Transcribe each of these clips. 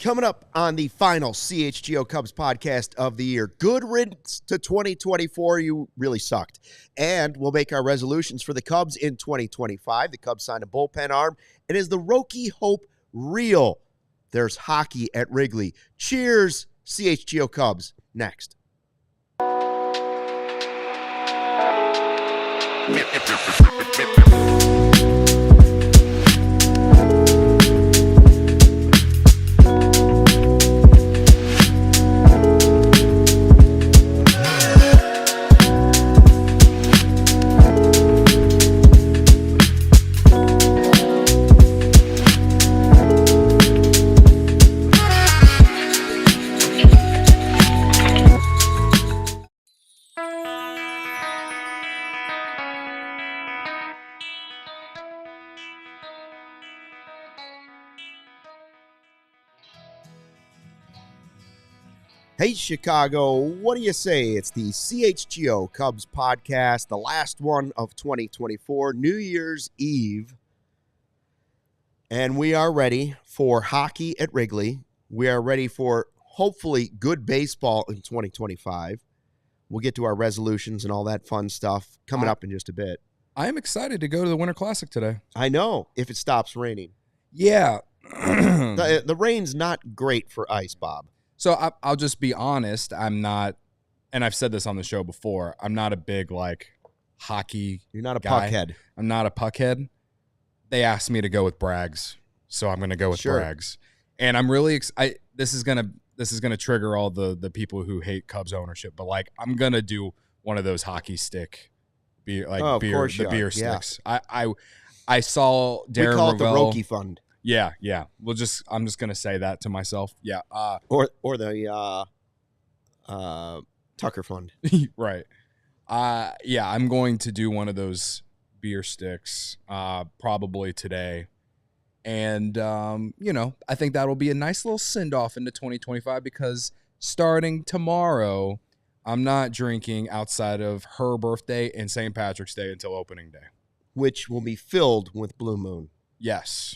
Coming up on the final CHGO Cubs podcast of the year. Good riddance to 2024. You really sucked. And we'll make our resolutions for the Cubs in 2025. The Cubs signed a bullpen arm. And is the Roki hope real? There's hockey at Wrigley. Cheers, CHGO Cubs. Next. Hey, Chicago, what do you say? It's the CHGO Cubs Podcast, the last one of 2024, New Year's Eve. And we are ready for hockey at Wrigley. We are ready for, hopefully, good baseball in 2025. We'll get to our resolutions and all that fun stuff coming up in just a bit. I am excited to go to the Winter Classic today. I know, if it stops raining. Yeah. The rain's not great for ice, Bob. So I'll just be honest. I'm not, and I've said this on the show before, I'm not a big, hockey You're not a guy. puckhead. I'm not a puckhead. They asked me to go with Braggs, so I'm going to go with Braggs. And I'm really excited. This is going to trigger all the people who hate Cubs ownership, but, I'm going to do one of those hockey stick beer, beer sticks. I saw Darren We call it the Ravel. Roki Fund. Yeah. I'm just gonna say that to myself. Yeah. Or the Tucker Fund. Right. Yeah, I'm going to do one of those beer sticks probably today. And I think that'll be a nice little send off into 2025 because starting tomorrow, I'm not drinking outside of her birthday and St. Patrick's Day until opening day. Which will be filled with Blue Moon. Yes.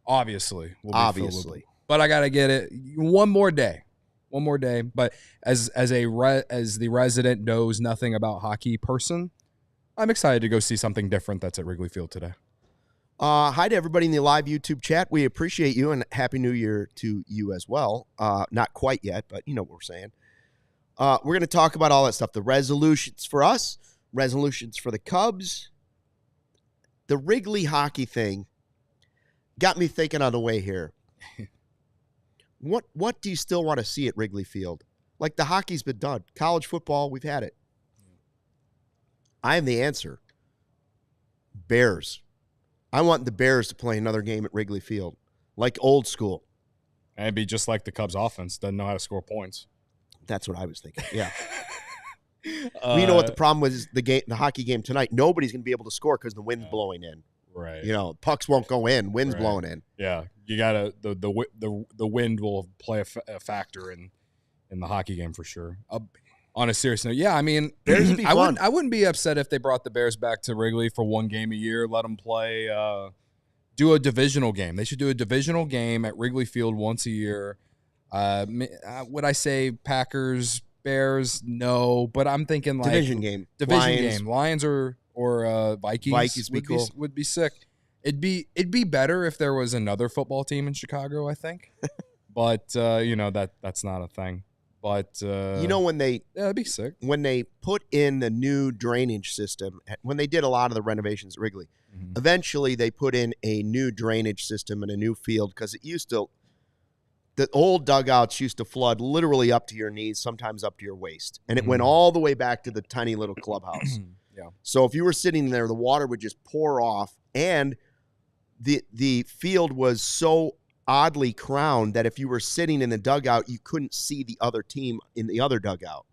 Obviously. But I got to get it one more day. But as the resident knows nothing about hockey person, I'm excited to go see something different that's at Wrigley Field today. Hi to everybody in the live YouTube chat. We appreciate you and Happy New Year to you as well. Not quite yet, but you know what we're saying. We're going to talk about all that stuff. The resolutions for us, resolutions for the Cubs. The Wrigley hockey thing got me thinking on the way here. What do you still want to see at Wrigley Field? The hockey's been done. College football, we've had it. I am the answer. Bears. I want the Bears to play another game at Wrigley Field, like old school. And it'd be just like the Cubs offense, doesn't know how to score points. That's what I was thinking, yeah. You know what the problem was? The hockey game tonight, nobody's going to be able to score because the wind's blowing in. Right. Pucks won't go in. Wind's blowing in. Yeah. You got to the wind will play a factor in the hockey game for sure. On a serious note, yeah, I mean, Bears would be fun. I wouldn't be upset if they brought the Bears back to Wrigley for one game a year, let them play do a divisional game. They should do a divisional game at Wrigley Field once a year. Would I say Packers, Bears? No, but I'm thinking division game. Lions or Vikings. Vikings would be sick. It'd be better if there was another football team in Chicago, I think. But that's not a thing. But when it'd be sick. When they put in the new drainage system, when they did a lot of the renovations at Wrigley, eventually they put in a new drainage system and a new field because the old dugouts used to flood literally up to your knees, sometimes up to your waist. And it went all the way back to the tiny little clubhouse. Yeah. So if you were sitting there, the water would just pour off. And the field was so oddly crowned that if you were sitting in the dugout, you couldn't see the other team in the other dugout.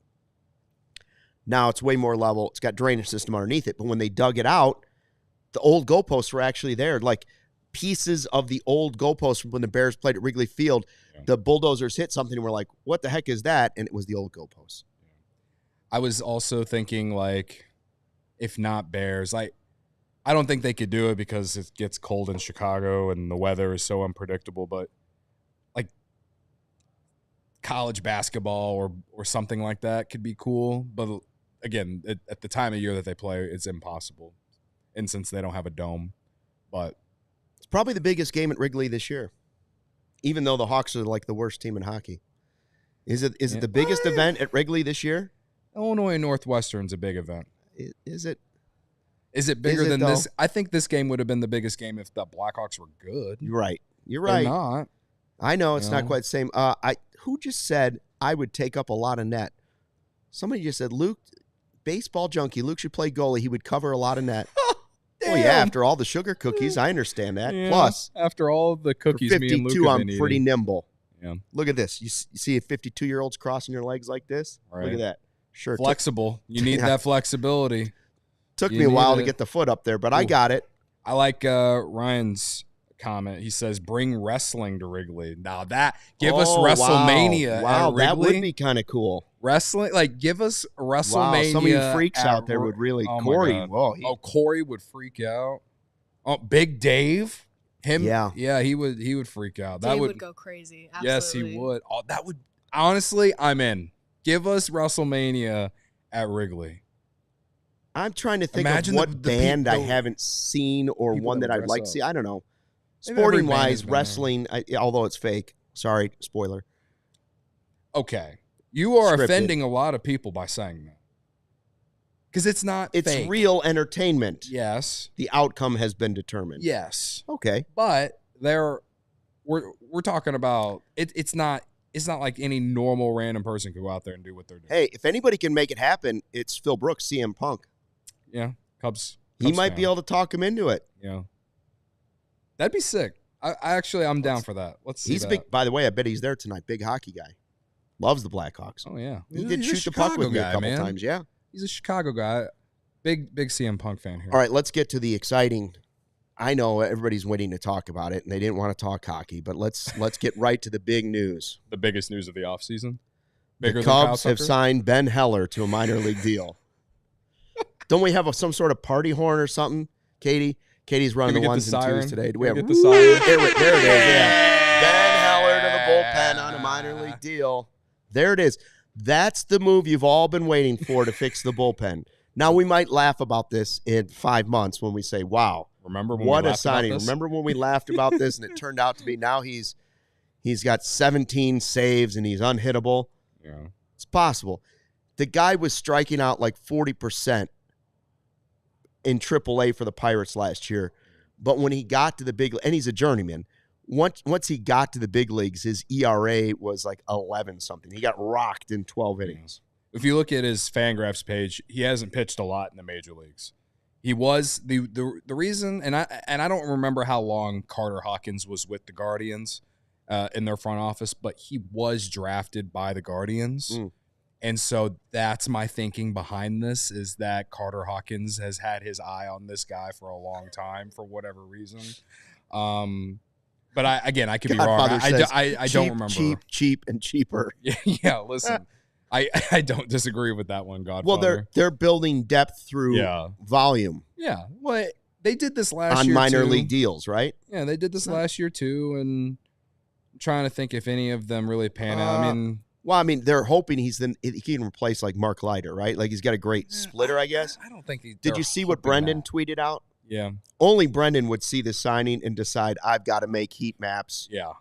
Now it's way more level. It's got drainage system underneath it. But when they dug it out, the old goalposts were actually there. Pieces of the old goalposts from when the Bears played at Wrigley Field, the Bulldozers hit something and we're like, what the heck is that? And it was the old goalposts. I was also thinking, if not Bears, I don't think they could do it because it gets cold in Chicago and the weather is so unpredictable. But college basketball or something like that could be cool. But again, at the time of year that they play, it's impossible. And since they don't have a dome, but it's probably the biggest game at Wrigley this year, even though the Hawks are like the worst team in hockey. Is it the biggest event at Wrigley this year? Illinois Northwestern's a big event. Is it? Is it bigger than this? I think this game would have been the biggest game if the Blackhawks were good. You're right. You're right. They're not. I know it's not quite the same. Who just said I would take up a lot of net? Somebody just said, Luke, baseball junkie, Luke should play goalie. He would cover a lot of net. Oh, yeah, after all the sugar cookies, I understand that. Yeah, plus, after all the cookies, for 52, me and Luke I'm pretty nimble. Yeah. Look at this. You see a 52-year-old's crossing your legs like this? Right. Look at that. Sure. Flexible. You need that flexibility. Took me a while to get the foot up there, but I got it. I like Ryan's comment. He says, bring wrestling to Wrigley. Now give us WrestleMania. Wow, at Wrigley. That would be kind of cool. Wrestling, give us WrestleMania. Wow, some of you freaks out there would really. Corey, whoa. Corey would freak out. Oh, Big Dave. Him, yeah, he would freak out. Dave would go crazy. Absolutely. Yes, he would. Oh, that would, honestly, I'm in. Give us WrestleMania at Wrigley. I'm trying to think of what band I haven't seen or one that I'd like to see. I don't know. Sporting-wise, wrestling, although it's fake. Sorry, spoiler. Okay. You are offending a lot of people by saying that. Because it's not It's fake. Real entertainment. Yes. The outcome has been determined. Yes. Okay. But we're talking about it's not like any normal random person can go out there and do what they're doing. Hey, if anybody can make it happen, it's Phil Brooks, CM Punk. Yeah. Cubs he might be able to talk him into it. Yeah. That'd be sick. I'm down for that. Let's see. He's big. By the way, I bet he's there tonight. Big hockey guy. Loves the Blackhawks. Oh yeah. He did shoot the puck with me a couple times, yeah. He's a Chicago guy. Big CM Punk fan here. All right, let's get to the exciting. I know everybody's waiting to talk about it, and they didn't want to talk hockey, but let's get right to the big news. The biggest news of the offseason? The Cubs have signed Ben Heller to a minor league deal. Don't we have some sort of party horn or something, Katie? Katie's running the ones and twos today. Do we have the siren? There it is, yeah. Ben Heller to the bullpen on a minor league deal. There it is. That's the move you've all been waiting for to fix the bullpen. Now, we might laugh about this in 5 months when we say, wow, what a signing. Remember when we laughed about this and it turned out to be now he's got 17 saves and he's unhittable? Yeah. It's possible. The guy was striking out like 40% in AAA for the Pirates last year. But when he got to the big – and he's a journeyman. Once he got to the big leagues, his ERA was like 11-something. He got rocked in 12 innings. If you look at his Fangraphs page, he hasn't pitched a lot in the major leagues. He was the reason, and I don't remember how long Carter Hawkins was with the Guardians in their front office, but he was drafted by the Guardians. And so that's my thinking behind this, is that Carter Hawkins has had his eye on this guy for a long time for whatever reason. But I could be wrong. I don't remember. Cheap, and cheaper. Yeah, listen. I don't disagree with that one, Godfather. Well, they're building depth through volume. Yeah. Well, they did this last year on minor league deals, right? Yeah, they did this last year too, and I'm trying to think if any of them really pan out. I mean, they're hoping he can replace like Mark Leiter, right? Like he's got a great splitter, I guess. I don't think. Did you see what Brendan tweeted out? Yeah. Only Brendan would see this signing and decide I've got to make heat maps. Yeah.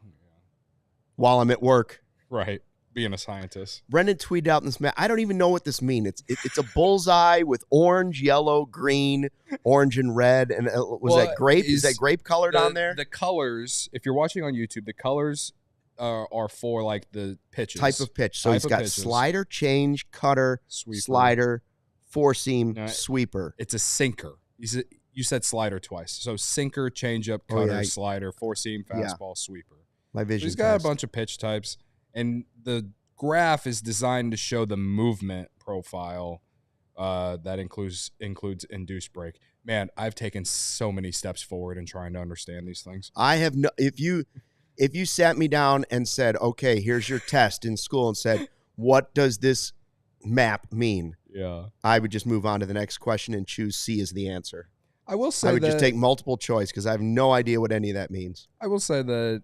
While I'm at work. Right. Being a scientist. Brendan tweeted out this map. I don't even know what this means. It's a bullseye with orange, yellow, green, orange, and red. And that grape? Is that grape colored on there? The colors, if you're watching on YouTube, the colors are for like the pitches. Type of pitch. So he's got slider, change, cutter, sweeper. Slider, four-seam, sweeper. It's a sinker. You said slider twice. So sinker, changeup, cutter, slider, four-seam, fastball, sweeper. My vision. He's got a bunch of pitch types. And the graph is designed to show the movement profile that includes induced break. Man, I've taken so many steps forward in trying to understand these things. I have no. If you sat me down and said, "Okay, here's your test in school," and said, "What does this map mean?" Yeah, I would just move on to the next question and choose C as the answer. I will say I would just take multiple choice because I have no idea what any of that means. I will say that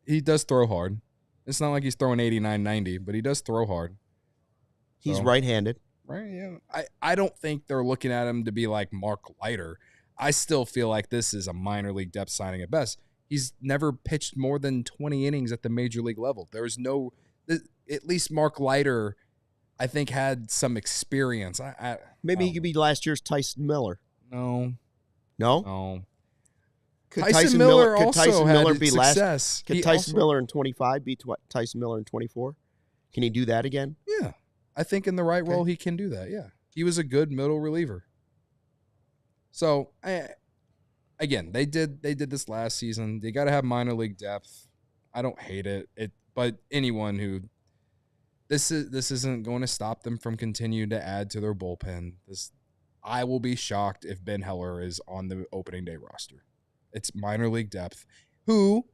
he does throw hard. It's not like he's throwing 89, 90, but he does throw hard. He's right-handed. Right, yeah. I don't think they're looking at him to be like Mark Leiter. I still feel like this is a minor league depth signing at best. He's never pitched more than 20 innings at the major league level. There's no – at least Mark Leiter, I think, had some experience. Maybe he could be last year's Tyson Miller. No. No? No. Could Tyson Miller could also Tyson Miller had be success. Could Tyson Miller in 25 beat Tyson Miller in 24? Can he do that again? Yeah. I think in the right role he can do that, yeah. He was a good middle reliever. So, again, they did this last season. They got to have minor league depth. I don't hate it. But anyone who this isn't going to stop them from continuing to add to their bullpen. I will be shocked if Ben Heller is on the opening day roster. It's minor league depth. Who,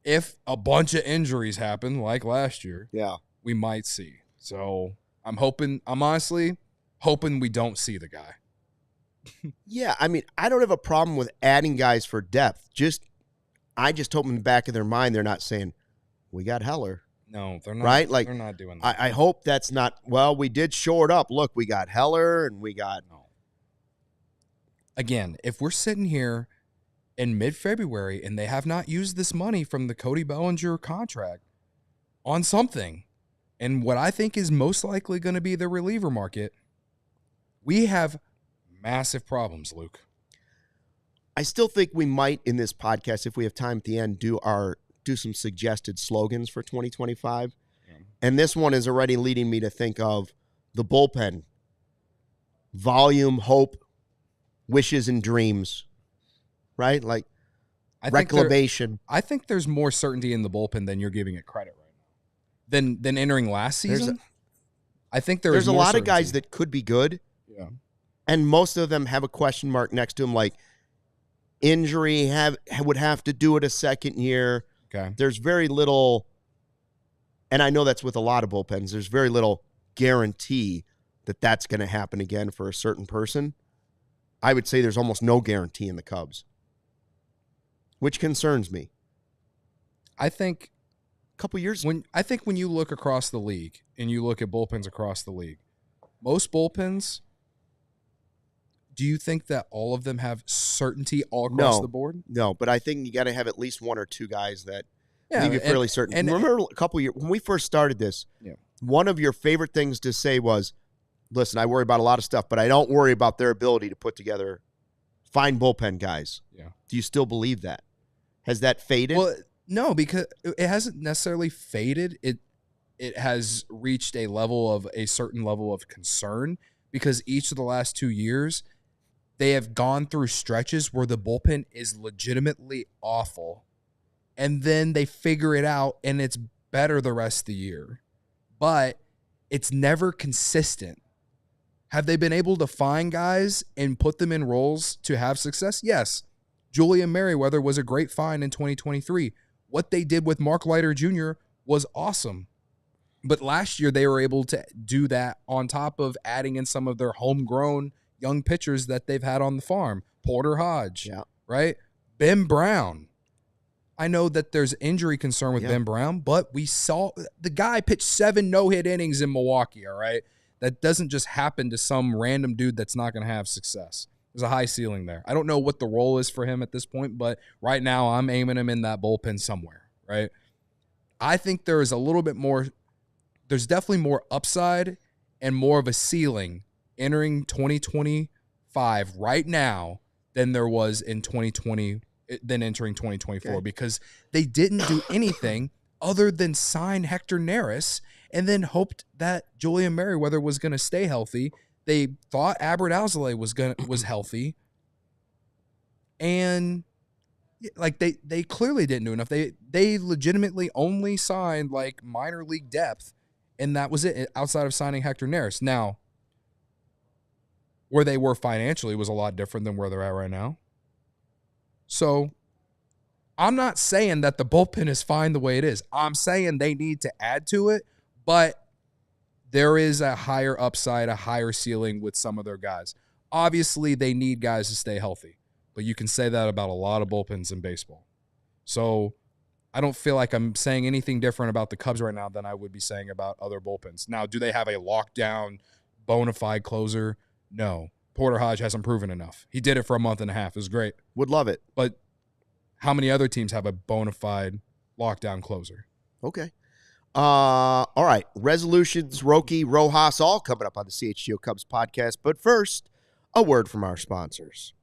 if a bunch of injuries happen like last year, we might see. So I'm honestly hoping we don't see the guy. Yeah, I mean, I don't have a problem with adding guys for depth. I just hope in the back of their mind they're not saying, we got Heller. No, they're not. Right? Like, they're not doing that. I hope that's not, well, we did shore it up. Look, we got Heller and we got. No. Again, if we're sitting here in mid-February and they have not used this money from the Cody Bellinger contract on something, and what I think is most likely going to be the reliever market, we have massive problems, Luke. I still think we might, in this podcast, if we have time at the end, do some suggested slogans for 2025. Yeah. And this one is already leading me to think of the bullpen. Volume, hope, wishes, and dreams. Right? Like reclamation. I think there's more certainty in the bullpen than you're giving it credit right now. Than entering last season. I think there's a lot of guys that could be good. Yeah. And most of them have a question mark next to them, like injury would have to do it a second year. Okay. There's very little, and I know that's with a lot of bullpens, there's very little guarantee that that's going to happen again for a certain person. I would say there's almost no guarantee in the Cubs, which concerns me. I think a couple years when you look across the league and you look at bullpens across the league, most bullpens, do you think that all of them have certainty all across the board? No, but I think you got to have at least one or two guys that leave you fairly certain. And remember a couple years when we first started this, one of your favorite things to say was, listen, I worry about a lot of stuff, but I don't worry about their ability to put together fine bullpen guys. Yeah. Do you still believe that? Has that faded? Well, no, because it hasn't necessarily faded. It has reached a certain level of concern because each of the last 2 years, they have gone through stretches where the bullpen is legitimately awful, and then they figure it out, and it's better the rest of the year. But it's never consistent. Have they been able to find guys and put them in roles to have success? Yes. Julian Merriweather was a great find in 2023. What they did with Mark Leiter Jr. was awesome. But last year, they were able to do that on top of adding in some of their homegrown young pitchers that they've had on the farm. Porter Hodge, right? Ben Brown. I know that there's injury concern with Ben Brown, but we saw the guy pitch 7 no-hit innings in Milwaukee, all right? That doesn't just happen to some random dude that's not going to have success. There's a high ceiling there. I don't know what the role is for him at this point, but right now I'm aiming him in that bullpen somewhere, right? I think there is a little bit more – there's definitely more upside and more of a ceiling entering 2025 right now than there was in 2020 than entering 2024 because they didn't do anything other than sign Hector Neris and then hoped that Julian Merriweather was going to stay healthy. They thought ALLCITY was healthy, and like they clearly didn't do enough. They legitimately only signed like minor league depth, and that was it outside of signing Hector Neris. Now, where they were financially was a lot different than where they're at right now. So I'm not saying that the bullpen is fine the way it is. I'm saying they need to add to it, but there is a higher upside, a higher ceiling with some of their guys. Obviously, they need guys to stay healthy, but you can say that about a lot of bullpens in baseball. So I don't feel like I'm saying anything different about the Cubs right now than I would be saying about other bullpens. Now, do they have a lockdown, bona fide closer? No. Porter Hodge hasn't proven enough. He did it for a month and a half. It was great. Would love it. But how many other teams have a bona fide lockdown closer? Okay. All right. Resolutions, Roki, Rojas, all coming up on the CHGO Cubs podcast. But first, a word from our sponsors.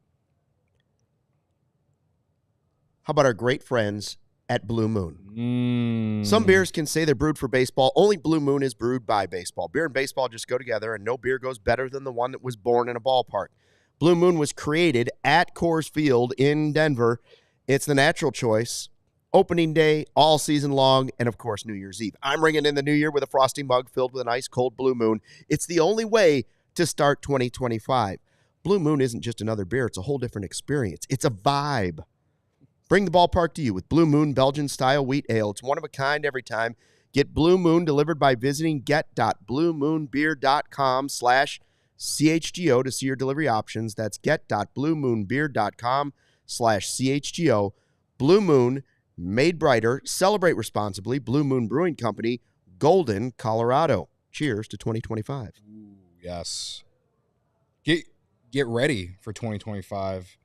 How about our great friends at Blue Moon? Some beers can say they're brewed for baseball. Only Blue Moon is brewed by baseball. Beer and baseball just go together, and no beer goes better than the one that was born in a ballpark. Blue Moon was created at Coors Field in Denver. It's the natural choice. Opening day, all season long, and, of course, New Year's Eve. I'm ringing in the new year with a frosty mug filled with an ice-cold Blue Moon. It's the only way to start 2025. Blue Moon isn't just another beer. It's a whole different experience. It's a vibe. Bring the ballpark to you with Blue Moon Belgian-style wheat ale. It's one of a kind every time. Get Blue Moon delivered by visiting get.bluemoonbeer.com/CHGO to see your delivery options. That's get.bluemoonbeer.com/CHGO. Blue Moon, made brighter. Celebrate responsibly. Blue Moon Brewing Company, Golden, Colorado. Cheers to 2025. Ooh, yes. Get ready for 2025,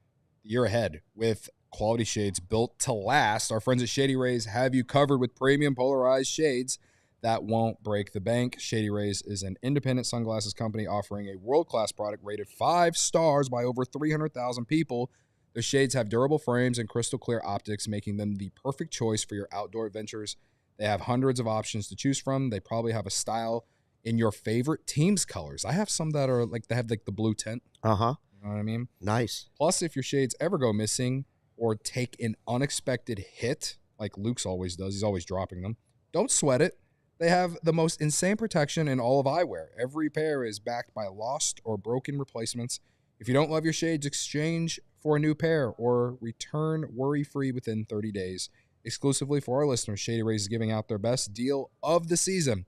the year ahead, with quality shades built to last. Our friends at Shady Rays have you covered with premium polarized shades that won't break the bank. Shady Rays is an independent sunglasses company offering a world-class product rated 5 stars by over 300,000 people. Their shades have durable frames and crystal clear optics, making them the perfect choice for your outdoor adventures. They have hundreds of options to choose from. They probably have a style in your favorite team's colors. I have some that are like, they have like the blue tint. Uh-huh. You know what I mean? Nice. Plus, if your shades ever go missing or take an unexpected hit, like Luke's always does, he's always dropping them, don't sweat it. They have the most insane protection in all of eyewear. Every pair is backed by lost or broken replacements. If you don't love your shades, exchange for a new pair or return worry-free within 30 days. Exclusively for our listeners, Shady Rays is giving out their best deal of the season.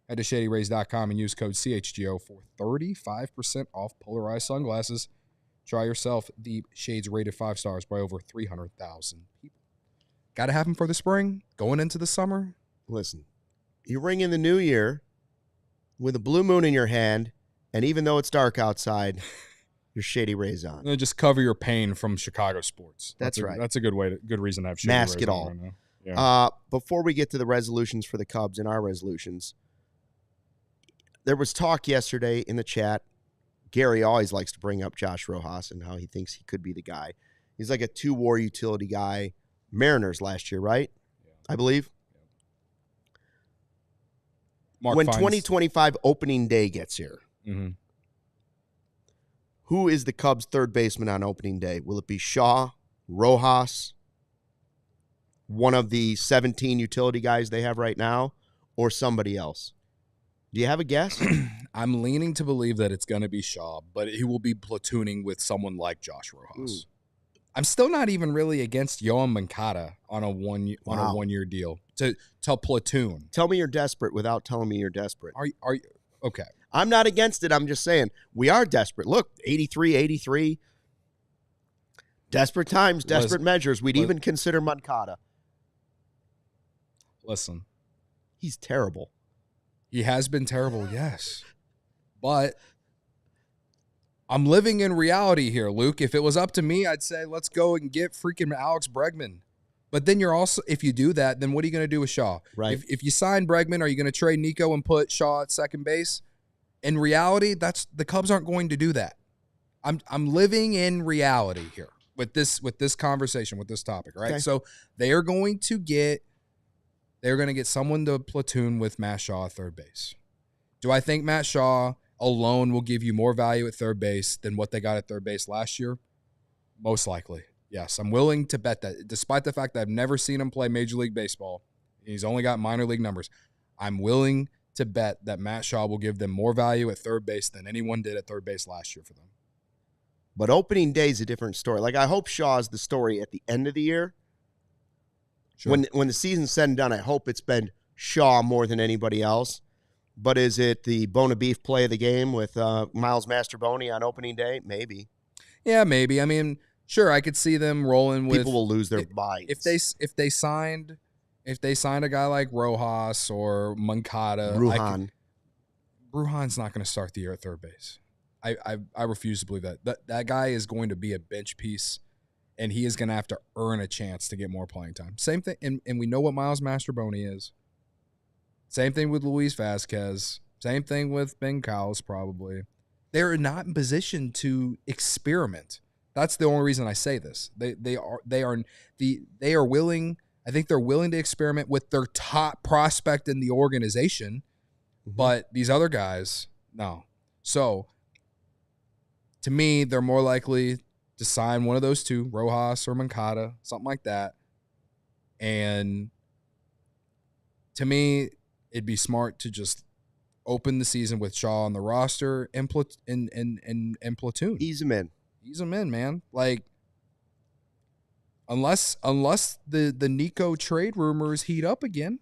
Head to shadyrays.com and use code CHGO for 35% off polarized sunglasses. Try yourself the shades rated 5 stars by over 300,000 people. Got to have them for the spring, going into the summer. Listen, you ring in the new year with a Blue Moon in your hand, and even though it's dark outside, your Shady Rays on. And just cover your pain from Chicago sports. That's right. That's a good reason to have Shady Mask Rays it on all. right now. Yeah. Before we get to the resolutions for the Cubs and our resolutions, there was talk yesterday in the chat. Gary always likes to bring up Josh Rojas and how he thinks he could be the guy. He's like a 2-WAR utility guy. Mariners last year, right? Yeah. I believe. Yeah. When 2025 opening day gets here, who is the Cubs' third baseman on opening day? Will it be Shaw, Rojas, one of the 17 utility guys they have right now, or somebody else? Do you have a guess? I'm leaning to believe that it's going to be Shaw, but he will be platooning with someone like Josh Rojas. I'm still not even really against Yohan Moncada on a one-year deal to platoon. Tell me you're desperate without telling me you're desperate. Are you okay? I'm not against it. I'm just saying we are desperate. Look, 83. Desperate times, desperate measures. We'd even consider Moncada. Listen. He's terrible. He has been terrible, yes. But I'm living in reality here, Luke. If it was up to me, I'd say let's go and get freaking Alex Bregman. But then you're also, if you do that, then what are you going to do with Shaw? Right. If you sign Bregman, are you going to trade Nico and put Shaw at second base? In reality, the Cubs aren't going to do that. I'm living in reality here with this conversation, with this topic, right? Okay. So they're going to get someone to platoon with Matt Shaw at third base. Do I think Matt Shaw alone will give you more value at third base than what they got at third base last year? Most likely. Yes, I'm willing to bet that, despite the fact that I've never seen him play Major League Baseball. He's only got minor league numbers. I'm willing to bet that Matt Shaw will give them more value at third base than anyone did at third base last year for them. But opening day is a different story. Like, I hope Shaw is the story at the end of the year. Sure. When the season's said and done, I hope it's been Shaw more than anybody else. But is it the Bona Beef play of the game with Miles Masterboni on opening day? Maybe. Yeah, maybe. I mean, sure, I could see them rolling with. People will lose their minds if they signed If they sign a guy like Rojas or Moncada, Brujan's not going to start the year at third base. I refuse to believe that. That guy is going to be a bench piece, and he is going to have to earn a chance to get more playing time. Same thing, and we know what Miles Mastrobuoni is. Same thing with Luis Vasquez. Same thing with Ben Cowles, probably. They're not in position to experiment. That's the only reason I say this. They are willing. I think they're willing to experiment with their top prospect in the organization, but these other guys, no. So, to me, they're more likely to sign one of those two, Rojas or Moncada, something like that. And to me, it'd be smart to just open the season with Shaw on the roster and platoon. Ease him in. Ease him in, man. Like, unless the Nico trade rumors heat up again,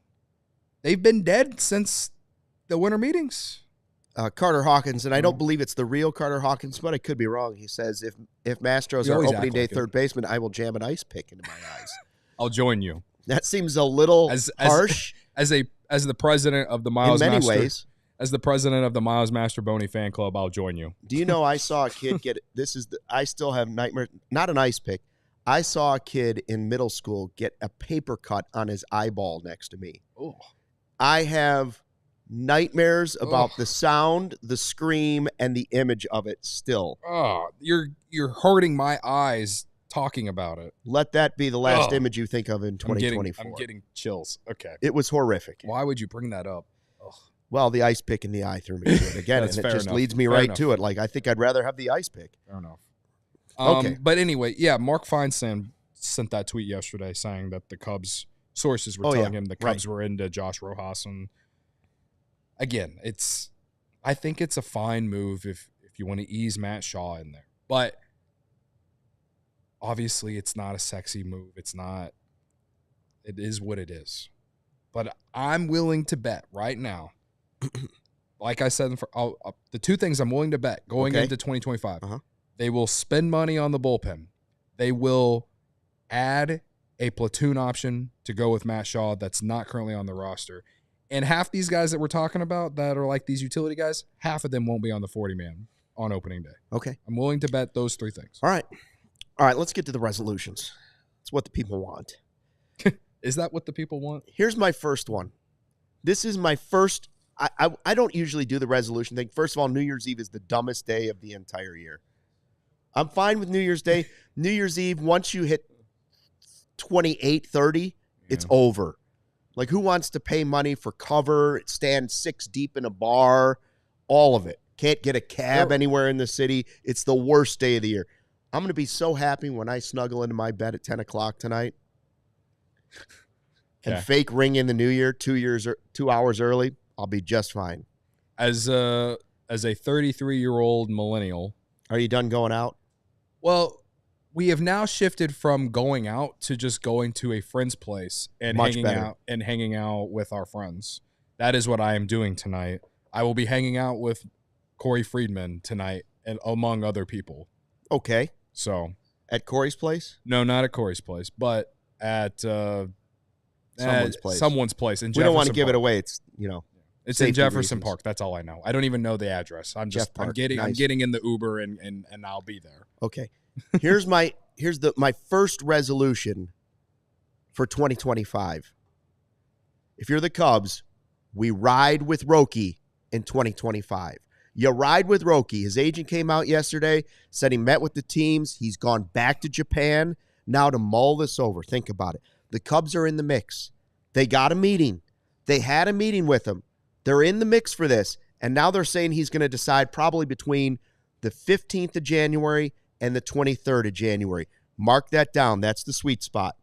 they've been dead since the winter meetings. Carter Hawkins, and I don't believe it's the real Carter Hawkins, but I could be wrong. He says, if Mastro's our opening day third baseman, I will jam an ice pick into my eyes. I'll join you. That seems a little harsh. As the president of the Miles in many ways. As the president of the Miles Mastrobuoni fan club, I'll join you. Do you know I saw a kid get I still have nightmares, not an ice pick. I saw a kid in middle school get a paper cut on his eyeball next to me. Oh. I have nightmares about the sound, the scream, and the image of it still. Oh, you're hurting my eyes talking about it. Let that be the last image you think of in 2024. I'm getting chills. Okay. It was horrific. Why would you bring that up? Ugh. Well, the ice pick in the eye threw me to it again, and it just leads me right to it. Like, I think I'd rather have the ice pick. Fair enough. Okay. But anyway, yeah, Mark Feinstein sent that tweet yesterday saying that the Cubs sources were telling him the Cubs were into Josh Rojas. And again, I think it's a fine move if you want to ease Matt Shaw in there. But obviously it's not a sexy move. It is what it is. But I'm willing to bet right now, like I said, the two things I'm willing to bet going into 2025, they will spend money on the bullpen. They will add a platoon option to go with Matt Shaw that's not currently on the roster. And half these guys that we're talking about that are like these utility guys, half of them won't be on the 40-man on opening day. Okay. I'm willing to bet those three things. All right, let's get to the resolutions. It's what the people want. Is that what the people want? Here's my first one. This is my first. I don't usually do the resolution thing. First of all, New Year's Eve is the dumbest day of the entire year. I'm fine with New Year's Day. New Year's Eve, once you hit 28, 30, it's over. Like, who wants to pay money for cover, stand 6 deep in a bar, all of it? Can't get a cab anywhere in the city. It's the worst day of the year. I'm going to be so happy when I snuggle into my bed at 10 o'clock tonight and fake ring in the new year 2 hours early. I'll be just fine. As a 33-year-old millennial. Are you done going out? Well, we have now shifted from going out to just going to a friend's place and hanging out with our friends. That is what I am doing tonight. I will be hanging out with Corey Friedman tonight and among other people. Okay. So at Corey's place? No, not at Corey's place, but at someone's place. We don't want to give it away. It's it's in Jefferson Park. That's all I know. I don't even know the address. I'm getting in the Uber and I'll be there. Okay. Here's my first resolution for 2025. If you're the Cubs, we ride with Roki in 2025. You ride with Roki. His agent came out yesterday, said he met with the teams. He's gone back to Japan now to mull this over. Think about it. The Cubs are in the mix. They got a meeting. They had a meeting with him. They're in the mix for this. And now they're saying he's going to decide probably between the 15th of January and the 23rd of January. Mark that down. That's the sweet spot.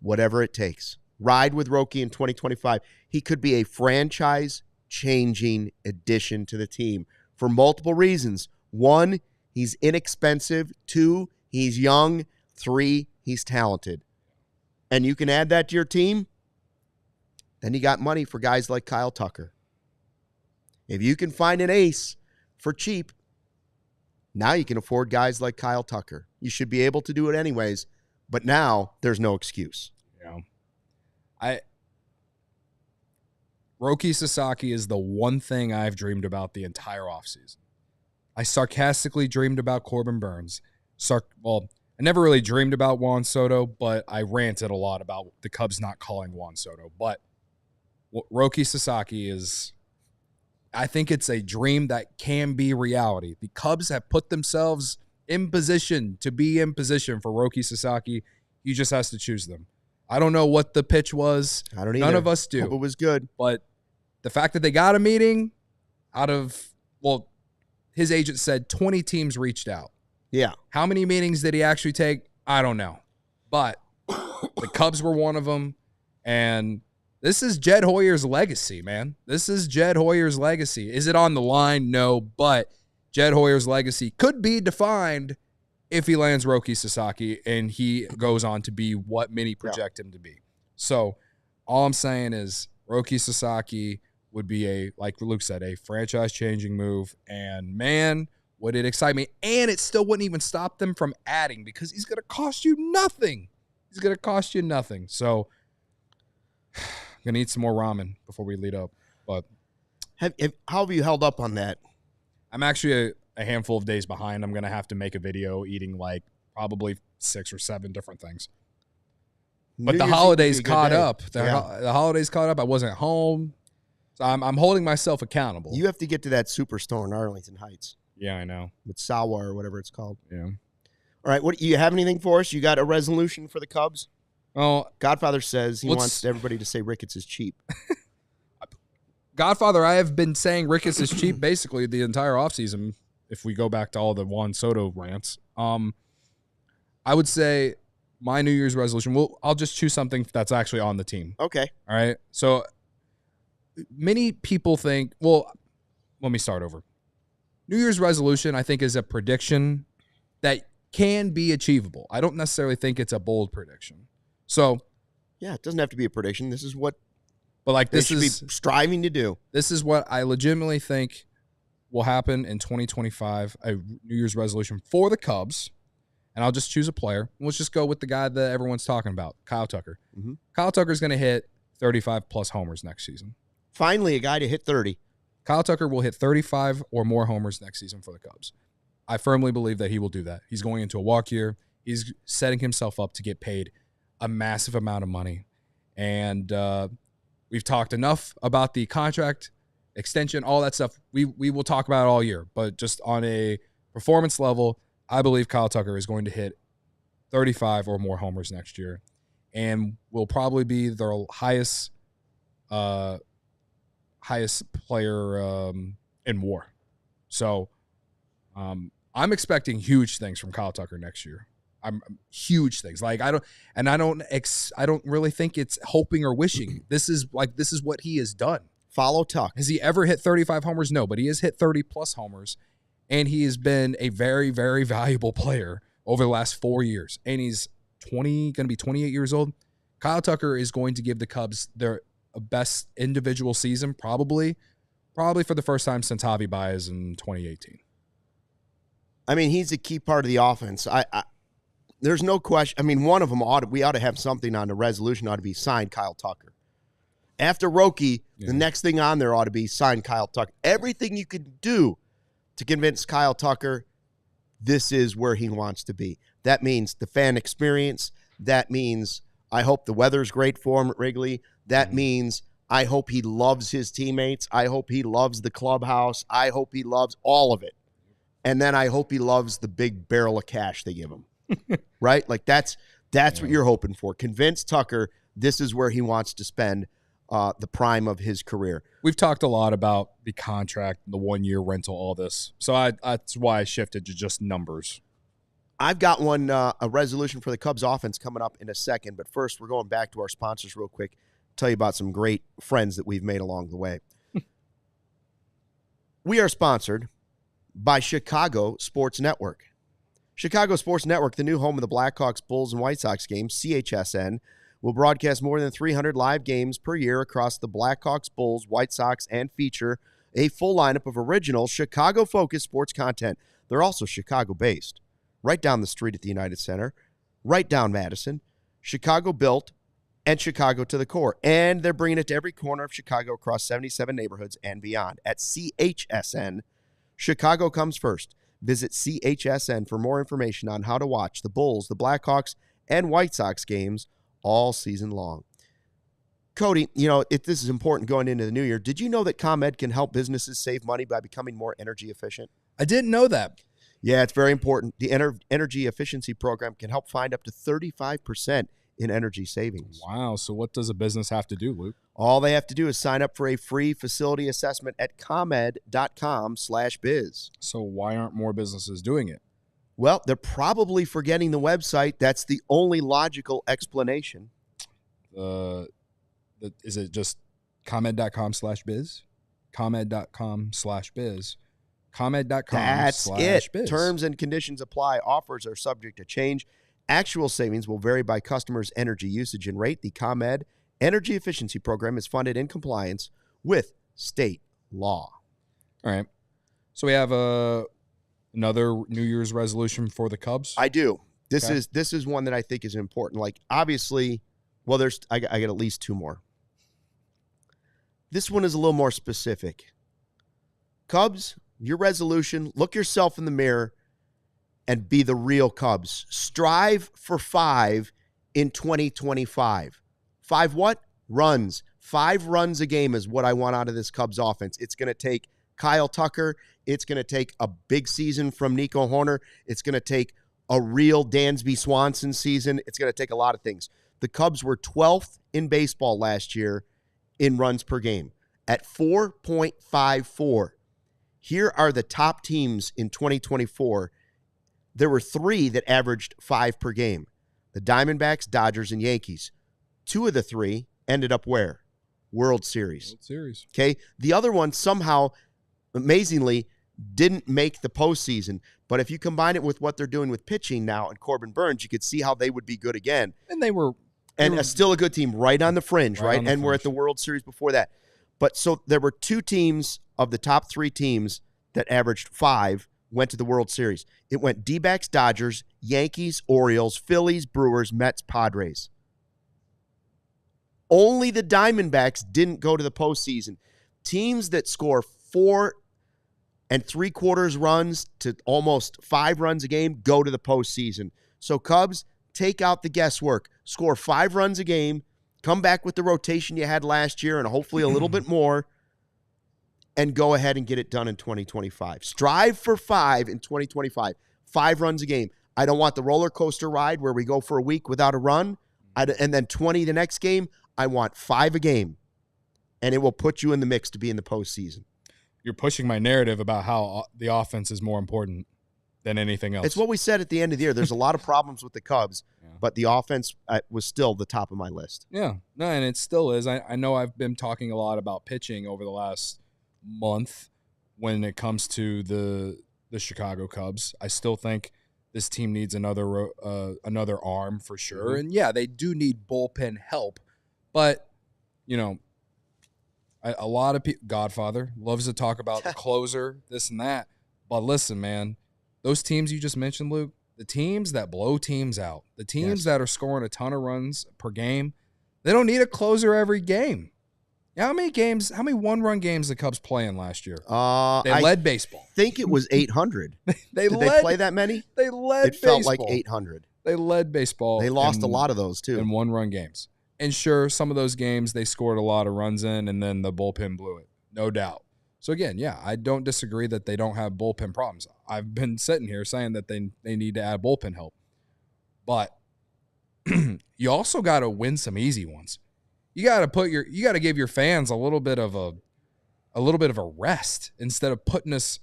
Whatever it takes. Ride with Roki in 2025. He could be a franchise-changing addition to the team for multiple reasons. 1, he's inexpensive. 2, he's young. 3, he's talented. And you can add that to your team, then you got money for guys like Kyle Tucker. If you can find an ace for cheap, now you can afford guys like Kyle Tucker. You should be able to do it anyways, but now there's no excuse. Yeah. Roki Susaki is the one thing I've dreamed about the entire offseason. I sarcastically dreamed about Corbin Burns. I never really dreamed about Juan Soto, but I ranted a lot about the Cubs not calling Juan Soto. But Roki Susaki is, I think it's a dream that can be reality. The Cubs have put themselves in position to be in position for Roki Susaki. He just has to choose them. I don't know what the pitch was. I don't either. None of us do. Hope it was good. But the fact that they got a meeting his agent said 20 teams reached out. Yeah. How many meetings did he actually take? I don't know. But the Cubs were one of them. And this is Jed Hoyer's legacy, man. This is Jed Hoyer's legacy. Is it on the line? No. But Jed Hoyer's legacy could be defined if he lands Roki Susaki and he goes on to be what many project him to be. So all I'm saying is Roki Susaki would be like Luke said, a franchise-changing move. And, man, would it excite me. And it still wouldn't even stop them from adding because he's going to cost you nothing. He's going to cost you nothing. So I'm going to eat some more ramen before we lead up. But how have you held up on that? I'm actually a handful of days behind. I'm going to have to make a video eating like probably 6 or 7 different things. But the holidays caught up. The holidays caught up. I wasn't home. So I'm holding myself accountable. You have to get to that superstore in Arlington Heights. Yeah, I know. With Sawa or whatever it's called. Yeah. All right, what you have anything for us? You got a resolution for the Cubs? Oh, Godfather says he wants everybody to say Ricketts is cheap. Godfather, I have been saying Ricketts is cheap basically the entire offseason if we go back to all the Juan Soto rants. I would say my New Year's resolution, I'll just choose something that's actually on the team. Okay. All right. So many people think, let me start over. New Year's resolution, I think, is a prediction that can be achievable. I don't necessarily think it's a bold prediction. So, yeah, it doesn't have to be a prediction. This is what this should be striving to do. This is what I legitimately think will happen in 2025, a New Year's resolution for the Cubs. And I'll just choose a player. Let's just go with the guy that everyone's talking about, Kyle Tucker. Mm-hmm. Kyle Tucker's going to hit 35-plus homers next season. Finally, a guy to hit 30. Kyle Tucker will hit 35 or more homers next season for the Cubs. I firmly believe that he will do that. He's going into a walk year. He's setting himself up to get paid a massive amount of money. And we've talked enough about the contract extension, all that stuff. We will talk about it all year. But just on a performance level, I believe Kyle Tucker is going to hit 35 or more homers next year and will probably be the highest player in WAR. So I'm expecting huge things from Kyle Tucker next year. I'm huge things. Like I don't really think it's hoping or wishing. This is what he has done. Follow Tuck. Has he ever hit 35 homers? No, but he has hit 30 plus homers, and he has been a very, very valuable player over the last 4 years. And he's going to be 28 years old. Kyle Tucker is going to give the Cubs their best individual season, probably for the first time since Javi Baez in 2018. I mean, he's a key part of the offense. There's no question. I mean, one of them we ought to have something on the resolution ought to be signed Kyle Tucker. After Roki, the next thing on there ought to be signed Kyle Tucker. Everything you can do to convince Kyle Tucker this is where he wants to be. That means the fan experience. That means I hope the weather's great for him at Wrigley. That means I hope he loves his teammates. I hope he loves the clubhouse. I hope he loves all of it. And then I hope he loves the big barrel of cash they give him. Right? Like that's what you're hoping for. Convince Tucker this is where he wants to spend the prime of his career. We've talked a lot about the contract, the 1-year rental, all this. So that's why I shifted to just numbers. I've got a resolution for the Cubs offense coming up in a second. But first, we're going back to our sponsors real quick. Tell you about some great friends that we've made along the way. We are sponsored by CHGO Sports Network. CHGO Sports Network, the new home of the Blackhawks, Bulls, and White Sox games, CHSN, will broadcast more than 300 live games per year across the Blackhawks, Bulls, White Sox, and feature a full lineup of original Chicago-focused sports content. They're also Chicago-based. Right down the street at the United Center, right down Madison. Chicago built, and Chicago to the core. And they're bringing it to every corner of Chicago across 77 neighborhoods and beyond. At CHSN, Chicago comes first. Visit CHSN for more information on how to watch the Bulls, the Blackhawks, and White Sox games all season long. Cody, this is important going into the new year. Did you know that ComEd can help businesses save money by becoming more energy efficient? I didn't know that. Yeah, it's very important. The energy efficiency program can help find up to 35% in energy savings. Wow. So what does a business have to do, Luke? All they have to do is sign up for a free facility assessment at comed.com/biz. So why aren't more businesses doing it? Well, they're probably forgetting the website. That's the only logical explanation. Is it just comed.com/biz? Comed.com/biz. That's it. Biz. Terms and conditions apply. Offers are subject to change. Actual savings will vary by customers' energy usage and rate. The ComEd Energy Efficiency Program is funded in compliance with state law. All right. So we have another New Year's resolution for the Cubs. I do. This is one that I think is important. Like, obviously, well, I got at least two more. This one is a little more specific. Cubs, your resolution, look yourself in the mirror and be the real Cubs. Strive for 5 in 2025. 5 what? Runs. 5 runs a game is what I want out of this Cubs offense. It's going to take Kyle Tucker. It's going to take a big season from Nico Horner. It's going to take a real Dansby Swanson season. It's going to take a lot of things. The Cubs were 12th in baseball last year in runs per game at 4.54. Here are the top teams in 2024. There were 3 that averaged 5 per game. The Diamondbacks, Dodgers, and Yankees. 2 of the 3 ended up where? World Series. World Series. Okay. The other one somehow, amazingly, didn't make the postseason. But if you combine it with what they're doing with pitching now and Corbin Burns, you could see how they would be good again. And they were still a good team right on the fringe, right? And we're at the World Series before that. But so there were 2 teams of the top 3 teams that averaged 5 went to the World Series. It went D-backs, Dodgers, Yankees, Orioles, Phillies, Brewers, Mets, Padres. Only the Diamondbacks didn't go to the postseason. Teams that score 4 3/4 runs to almost 5 runs a game go to the postseason. So Cubs, take out the guesswork. Score 5 runs a game, come back with the rotation you had last year and hopefully a little bit more, and go ahead and get it done in 2025. Strive for 5 in 2025. 5 runs a game. I don't want the roller coaster ride where we go for a week without a run, and then 20 the next game. I want 5 a game, and it will put you in the mix to be in the postseason. You're pushing my narrative about how the offense is more important than anything else. It's what we said at the end of the year. There's a lot of problems with the Cubs, but the offense was still the top of my list. Yeah, no, and it still is. I know I've been talking a lot about pitching over the last month when it comes to the Chicago Cubs. I still think this team needs another arm for sure. Mm-hmm. And yeah, they do need bullpen help, but a lot of people, Godfather loves to talk about the closer, this and that. But listen, man, those teams you just mentioned, Luke, the teams that blow teams out, the teams that are scoring a ton of runs per game, they don't need a closer every game. How many 1-run games the Cubs playing last year? They led baseball. I think it was 800. Did they play that many? They led baseball. It felt like 800. They led baseball. They lost a lot of those, too. In 1-run games. And sure, some of those games they scored a lot of runs in, and then the bullpen blew it. No doubt. So, again, yeah, I don't disagree that they don't have bullpen problems. I've been sitting here saying that they need to add bullpen help. But you also got to win some easy ones. You got to give your fans a little bit of a rest instead of putting us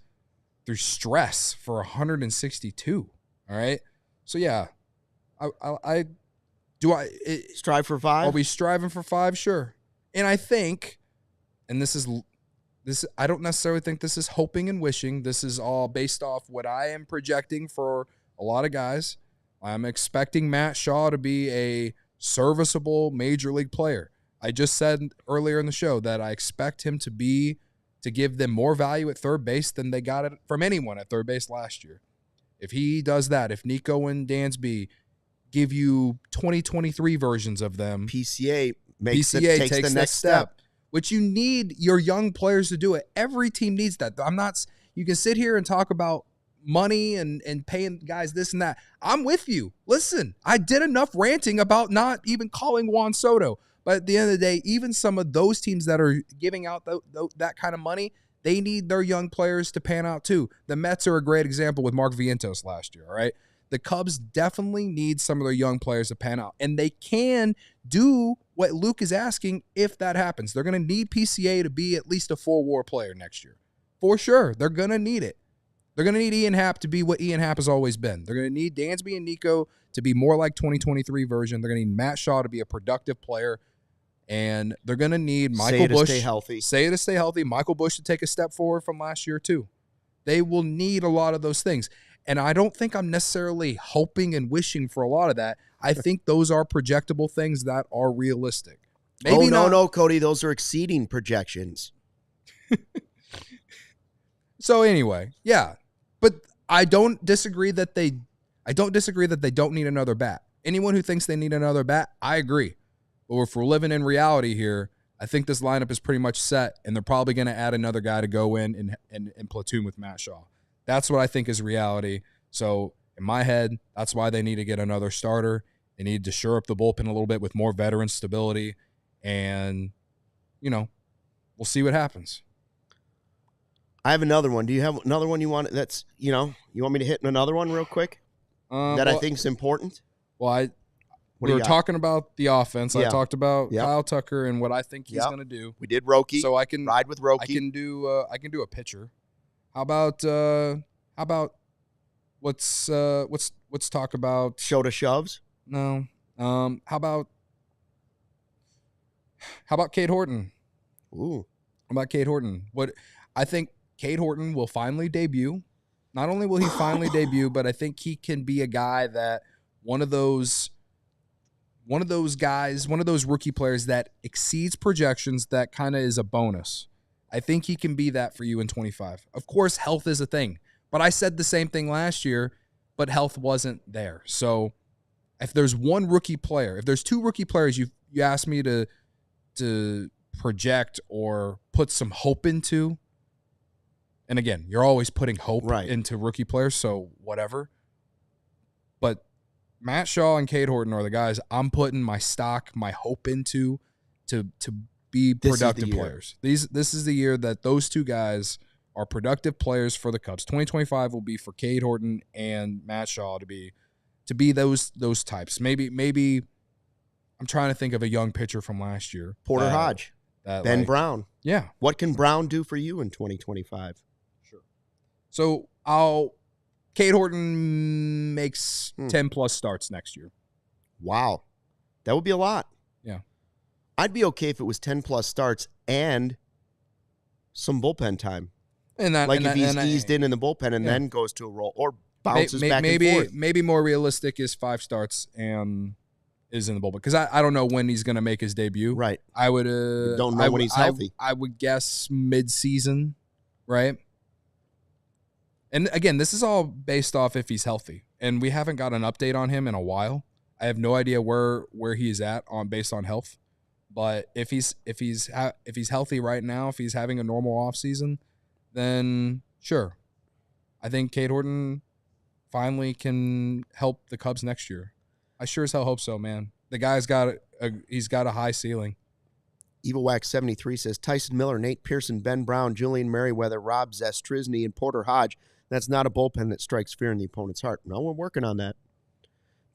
through stress for 162. All right. So yeah, strive for 5. I'll be striving for 5, sure. And I think, and this I don't necessarily think this is hoping and wishing. This is all based off what I am projecting for a lot of guys. I'm expecting Matt Shaw to be a serviceable major league player. I just said earlier in the show that I expect him to give them more value at third base than they got it from anyone at third base last year. If he does that, if Nico and Dansby give you 2023 versions of them. PCA takes the next step, which you need your young players to do it. Every team needs that. You can sit here and talk about money and paying guys this and that. I'm with you. Listen, I did enough ranting about not even calling Juan Soto. But at the end of the day, even some of those teams that are giving out that kind of money, they need their young players to pan out too. The Mets are a great example with Mark Vientos last year, all right? The Cubs definitely need some of their young players to pan out. And they can do what Luke is asking if that happens. They're going to need PCA to be at least a 4-WAR player next year. For sure. They're going to need it. They're going to need Ian Happ to be what Ian Happ has always been. They're going to need Dansby and Nico to be more like 2023 version. They're going to need Matt Shaw to be a productive player. And they're going to need Michael Busch to stay healthy. To stay healthy. Michael Busch to take a step forward from last year too. They will need a lot of those things. And I don't think I'm necessarily hoping and wishing for a lot of that. I think those are projectable things that are realistic. Maybe no, Cody. Those are exceeding projections. So anyway, yeah. But I don't disagree that they don't need another bat. Anyone who thinks they need another bat, I agree. But if we're living in reality here, I think this lineup is pretty much set, and they're probably going to add another guy to go in and platoon with Matt Shaw. That's what I think is reality. So in my head, that's why they need to get another starter. They need to shore up the bullpen a little bit with more veteran stability, and, we'll see what happens. I have another one. Do you have another one you want? That's, you want me to hit another one real quick I think is important? Well, we were talking about the offense. Yeah. I talked about Kyle Tucker and what I think he's going to do. We did Roki. So I can ride with Roki. I can do a pitcher. How about let's talk about Show to shoves? No. How about Cade Horton? Ooh. How about Cade Horton? What I think Cade Horton will finally debut. Not only will he finally debut, but I think he can be a guy that one of those guys, one of those rookie players that exceeds projections that kind of is a bonus. I think he can be that for you in 25. Of course, health is a thing, but I said the same thing last year, but health wasn't there. So if there's one rookie player, if there's two rookie players you asked me to project or put some hope into, and again, you're always putting hope into rookie players, so whatever. But Matt Shaw and Cade Horton are the guys I'm putting my stock, my hope into to be productive players. This is the year that those two guys are productive players for the Cubs. 2025 will be for Cade Horton and Matt Shaw to be those types. Maybe I'm trying to think of a young pitcher from last year. Porter Hodge. Ben Brown. Yeah. What can Brown do for you in 2025? Sure. So Cade Horton makes 10-plus starts next year. Wow. That would be a lot. Yeah. I'd be okay if it was 10-plus starts and some bullpen time. If he's eased in the bullpen and then goes to a roll or bounces back and forth. Maybe more realistic is 5 starts and is in the bullpen. Because I don't know when he's going to make his debut. Right. I would don't know when he's healthy. I would guess mid-season, right? And again, this is all based off if he's healthy, and we haven't got an update on him in a while. I have no idea where he is at based on health. But if he's healthy right now, if he's having a normal offseason, then sure. I think Cade Horton finally can help the Cubs next year. I sure as hell hope so, man. The guy's got he's got a high ceiling. Evil Wax 73 says Tyson Miller, Nate Pearson, Ben Brown, Julian Merriweather, Rob Zestrizny, and Porter Hodge. That's not a bullpen that strikes fear in the opponent's heart. No, we're working on that.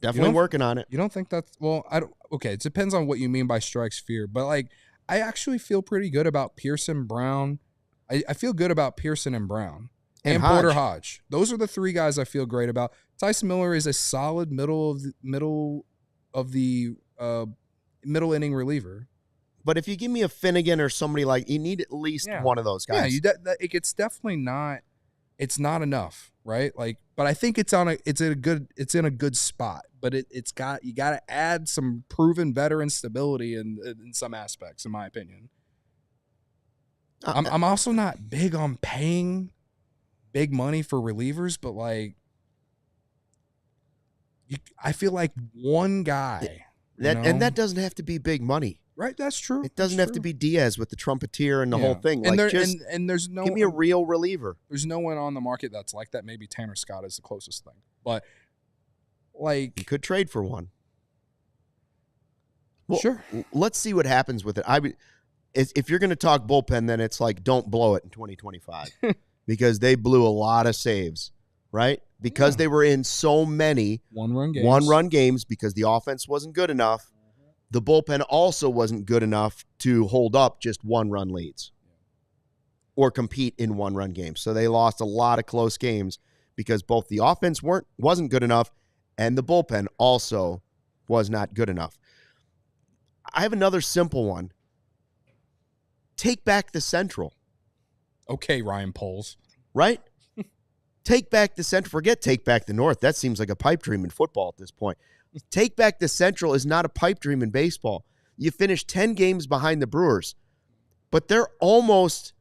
Definitely working on it. You don't think that's I don't. Okay, it depends on what you mean by strikes fear, but I actually feel pretty good about Pearson, Brown. I feel good about Pearson and Brown and Porter Hodge. Those are the 3 guys I feel great about. Tyson Miller is a solid middle inning reliever. But if you give me a Finnegan or somebody you need at least one of those guys. Yeah, it's definitely not. It's not enough, right? But I think it's in a good spot. But you got to add some proven veteran stability in some aspects, in my opinion. I'm also not big on paying big money for relievers, but I feel like one guy. And that doesn't have to be big money. Right, that's true. It doesn't have to be Diaz with the trumpeter and the whole thing. And, like, there's no give me a real reliever. There's no one on the market that's like that. Maybe Tanner Scott is the closest thing. But, like... You could trade for one. Well, sure. Let's see what happens with it. If you're going to talk bullpen, then it's like, don't blow it in 2025. Because they blew a lot of saves, right? Because they were in so many one-run games because the offense wasn't good enough. The bullpen also wasn't good enough to hold up just one-run leads or compete in one-run games. So they lost a lot of close games because both the offense wasn't good enough and the bullpen also was not good enough. I have another simple one. Take back the Central. Okay, Ryan Poles. Right? Take back the Central. Forget take back the North. That seems like a pipe dream in football at this point. Take back the Central is not a pipe dream in baseball. You finished 10 games behind the Brewers, but they're almost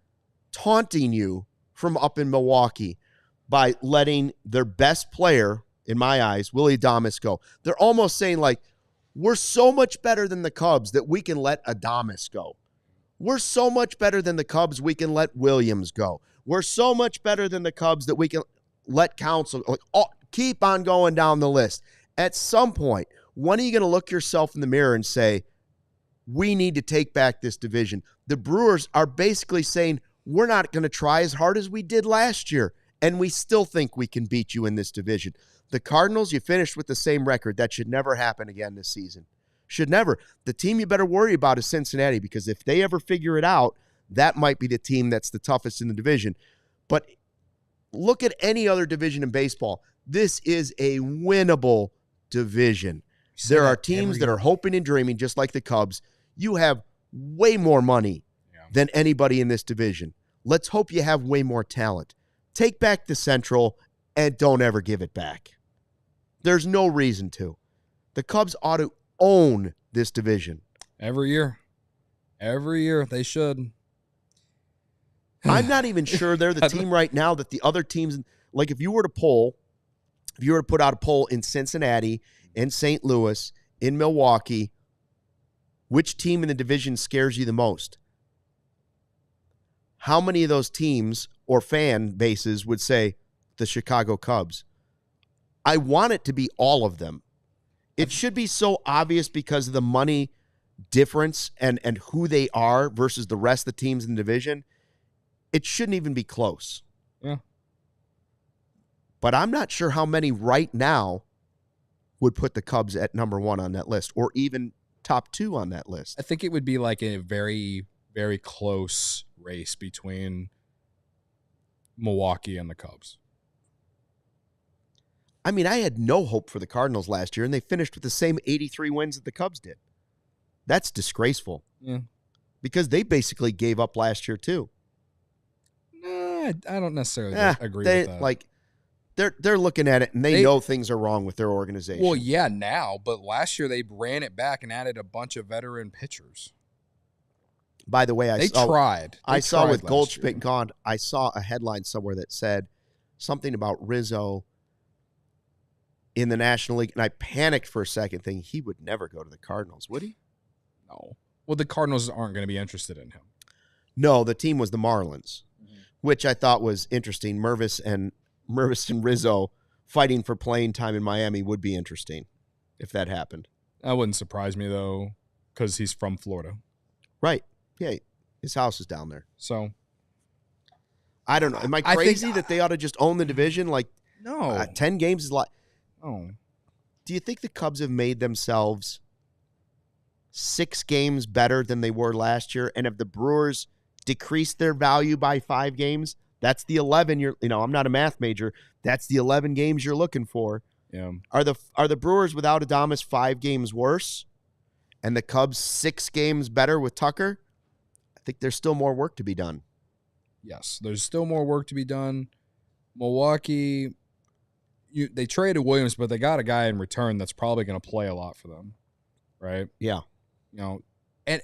taunting you from up in Milwaukee by letting their best player, in my eyes, Willie Adames, go. They're almost saying, like, we're so much better than the Cubs that we can let Adames go. We're so much better than the Cubs we can let Williams go. We're so much better than the Cubs that we can let Counsell. Keep on going down the list. At some point, when are you going to look yourself in the mirror and say, we need to take back this division? The Brewers are basically saying, we're not going to try as hard as we did last year, and we still think we can beat you in this division. The Cardinals, you finished with the same record. That should never happen again this season. Should never. The team you better worry about is Cincinnati, because if they ever figure it out, that might be the team that's the toughest in the division. But look at any other division in baseball. This is a winnable division. There are teams that are hoping and dreaming, just like the Cubs. You have way more money than anybody in this division. Let's hope you have way more talent. Take back the Central and don't ever give it back. There's no reason to. The Cubs ought to own this division. Every year they should. I'm not even sure they're the team right now that the other teams, like if you were to put out a poll in Cincinnati, in St. Louis, in Milwaukee, which team in the division scares you the most? How many of those teams or fan bases would say the Chicago Cubs? I want it to be all of them. It should be so obvious because of the money difference and who they are versus the rest of the teams in the division. It shouldn't even be close. Yeah. But I'm not sure how many right now would put the Cubs at number one on that list or even top two on that list. I think it would be like a very, very close race between Milwaukee and the Cubs. I mean, I had no hope for the Cardinals last year, and they finished with the same 83 wins that the Cubs did. That's disgraceful. Yeah. Because they basically gave up last year, too. I don't necessarily agree with that. Like, they're looking at it, and they know things are wrong with their organization. Well, yeah, now, but last year they ran it back and added a bunch of veteran pitchers. By the way, I saw with Goldschmidt gone, I saw a headline somewhere that said something about Rizzo in the National League, and I panicked for a second thinking he would never go to the Cardinals, would he? No. Well, the Cardinals aren't going to be interested in him. No, the team was the Marlins, which I thought was interesting. Mervis and Rizzo fighting for playing time in Miami would be interesting if that happened. That wouldn't surprise me, though, because he's from Florida. Right. Yeah, his house is down there. So, I don't know. Am I crazy that they ought to just own the division? Like, no. 10 games is a lot. Oh. Do you think the Cubs have made themselves 6 games better than they were last year? And if the Brewers decreased their value by 5 games, that's the 11 I'm not a math major. That's the 11 games you're looking for. Yeah. Are the Brewers without Adames 5 games worse and the Cubs 6 games better with Tucker? I think there's still more work to be done. Yes, there's still more work to be done. Milwaukee, they traded Williams, but they got a guy in return that's probably going to play a lot for them, right? Yeah. And